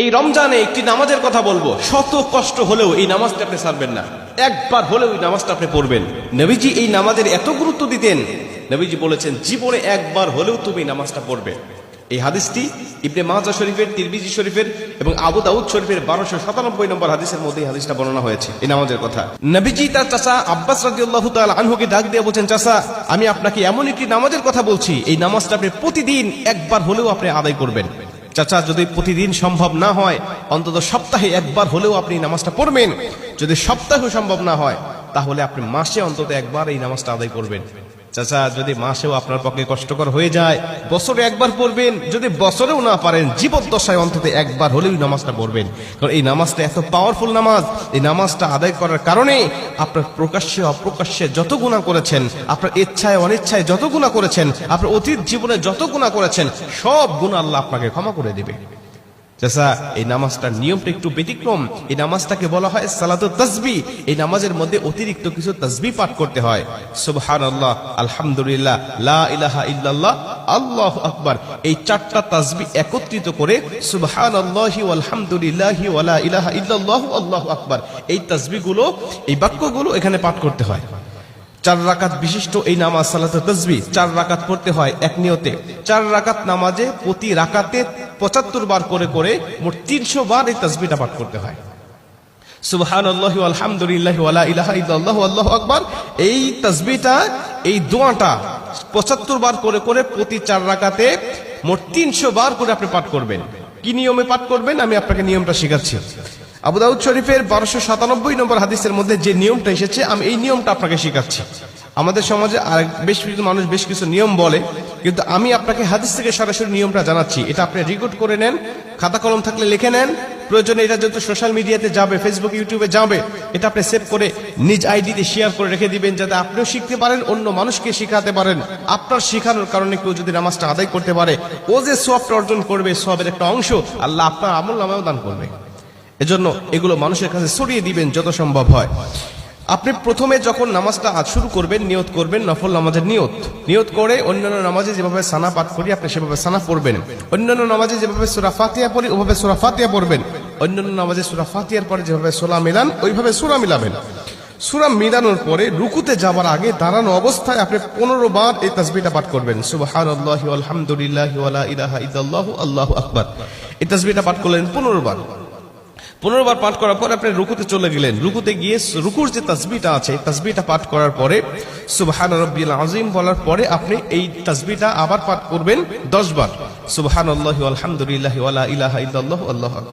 এই রমজানে একটি নামাজের কথা বলবো, শত কষ্ট হলেও এই নামাজটা আপনি ছাড়বেন না। একবার হলেও এই নামাজটা আপনি পড়বেন। নবীজি এই নামাজের এত গুরুত্ব দিতেন, নবীজি বলেছেন জীবনে একবার হলেও তুমি এই নামাজটা পড়বে। এই হাদিসটি ইবনে মাজাহ শরীফের, তিরমিজি শরীফের এবং আবু দাউদ শরীফের 1297 নম্বর হাদিসের মধ্যে এই হাদিসটা বর্ণনা হয়েছে এই নামাজের কথা। নবীজি তার চাচা আব্বাস রাদিয়াল্লাহু তাআলা আনহুকে ডাক দিয়ে বলছেন, চাচা আমি আপনাকে এমন একটি নামাজের কথা বলছি, এই নামাজটা আপনি প্রতিদিন একবার হলেও আপনি আদায় করবেন। চাচা যদি প্রতিদিন সম্ভব না হয়, অন্তত সপ্তাহে একবার হলেও আপনি নামাজটা পড়বেন। যদি সপ্তাহে সম্ভব না হয়, তাহলে আপনি মাসে অন্তত একবার এই নামাজটা আদায় করবেন। চাচা যদি মাসেও আপনার পক্ষে কষ্টকর হয়ে যায়, বছরে একবার পড়বেন। যদি বছরেও না পারেন, জীবদ্দশায় অন্তত একবার হলেও নামাজটা পড়বেন। কারণ এই নামাজটা এত পাওয়ারফুল নামাজ। এই নামাজটা আদায় করার কারণে আপনার প্রকাশ্যে অপ্রকাশ্যে যত গুনাহ করেছেন, আপনার ইচ্ছায় অনিচ্ছায় যত গুনাহ করেছেন, আপনার অতীত জীবনে যত গুনাহ করেছেন, সব গুনাহ আল্লাহ আপনাকে ক্ষমা করে দেবে। চাচা এই নামাজটার নিয়মটা একটু ব্যতিক্রম। এই নামাজটাকে বলা হয় সালাতুত তাসবিহ। এই নামাজের মধ্যে অতিরিক্ত কিছু তাসবিহ পাঠ করতে হয়। সুবহানাল্লাহ, আলহামদুলিল্লাহ, লা ইলাহা ইল্লাল্লাহ, আল্লাহু আকবার। এই চারটা তাসবিহ একত্রিত করে সুবহানাল্লাহি ওয়াল হামদুলিল্লাহি ওয়া লা ইলাহা ইল্লাল্লাহু আল্লাহু আকবার, এই তাসবিহগুলো, এই বাক্যগুলো এখানে পাঠ করতে হয়। 4 রাকাত বিশিষ্ট এই নামাজ সালাতুত তাসবিহ 4 রাকাত পড়তে হয় এক নিয়তে। 4 রাকাত নামাজে প্রতি রাকাতে 75 বার করে করে মোট 300 বার এই তাসবিহটা পাঠ করতে হয়। সুবহানাল্লাহি ওয়াল হামদুলিল্লাহি ওয়া লা ইলাহা ইল্লাল্লাহু আল্লাহু আকবার, এই তাসবিহটা, এই দোয়াটা 75 বার করে করে প্রতি 4 রাকাতে মোট 300 বার করে আপনি পাঠ করবেন। কি নিয়মে পাঠ করবেন আমি আপনাকে নিয়মটা শেখাচ্ছি। আবু দাউদ শরীফের 1297 নম্বর হাদিসের মধ্যে যে নিয়মটা এসেছে, আমি এই নিয়মটা আপনাকে শেখাচ্ছি। আমাদের সমাজে আর বেশ কিছু মানুষ বেশ কিছু নিয়ম বলে, কিন্তু আমি আপনাকে হাদিস থেকে সরাসরি নিয়মটা জানাচ্ছি। এটা আপনি রেকর্ড করে নেন, খাতা কলম থাকলে লিখে নেন। প্রয়োজনে এটা যত সোশ্যাল মিডিয়াতে যাবে, ফেসবুক ইউটিউবে যাবে, এটা আপনি সেভ করে নিজ আইডিতে শেয়ার করে রেখে দিবেন, যাতে আপনিও শিখতে পারেন, অন্য মানুষকে শিখাতে পারেন। আপনার শেখানোর কারণে কেউ যদি নামাজটা আদায় করতে পারে, ও যে সওয়াবটা অর্জন করবে, সওয়াবের একটা অংশ আল্লাহ আপনার আমলনামায়ও দান করবে। এজন্য এগুলো মানুষের কাছে ছড়িয়ে দিবেন যত সম্ভব হয়। আপনি প্রথমে যখন নামাজটা শুরু করবেন, নিয়ত করবেন নফল নামাজের নিয়ত করে অন্যান্য নামাজে যেভাবে সানা পাঠ করি আপনি সেভাবে সানা পড়বেন। অন্যান্য নামাজে যেভাবে সূরা ফাতিহা পড়ি ওভাবে সূরা ফাতিহা পড়বেন। অন্যান্য নামাজে সূরা ফাতিহার পরে যেভাবে সূরা মিলান ওইভাবে সূরা মিলাবেন। সূরা মিলানোর পরে রুকুতে যাবার আগে দাঁড়ানো অবস্থায় আপনি 15 বার এই তাসবিহটা পাঠ করবেন। সুবহানাল্লাহি ওয়াল হামদুলিল্লাহি ওয়া লা ইলাহা ইল্লাল্লাহু আল্লাহু আকবার, এই তাসবিহটা পাঠ করলেন 15 বার। 15 বার পাঠ করার পর আপনি রুকুতে চলে গেলেন। রুকুতে গিয়ে রুকুর যে তাসবিহটা আছে, তাসবিহটা পাঠ করার পরে সুবহান রাব্বিয়াল আযীম বলার পরে আপনি এই তাসবিহটা আবার পাঠ করবেন 10 বার। সুবহানাল্লাহি ওয়াল হামদুলিল্লাহি ওয়া লা ইলাহা ইল্লাল্লাহু আল্লাহু আকবার।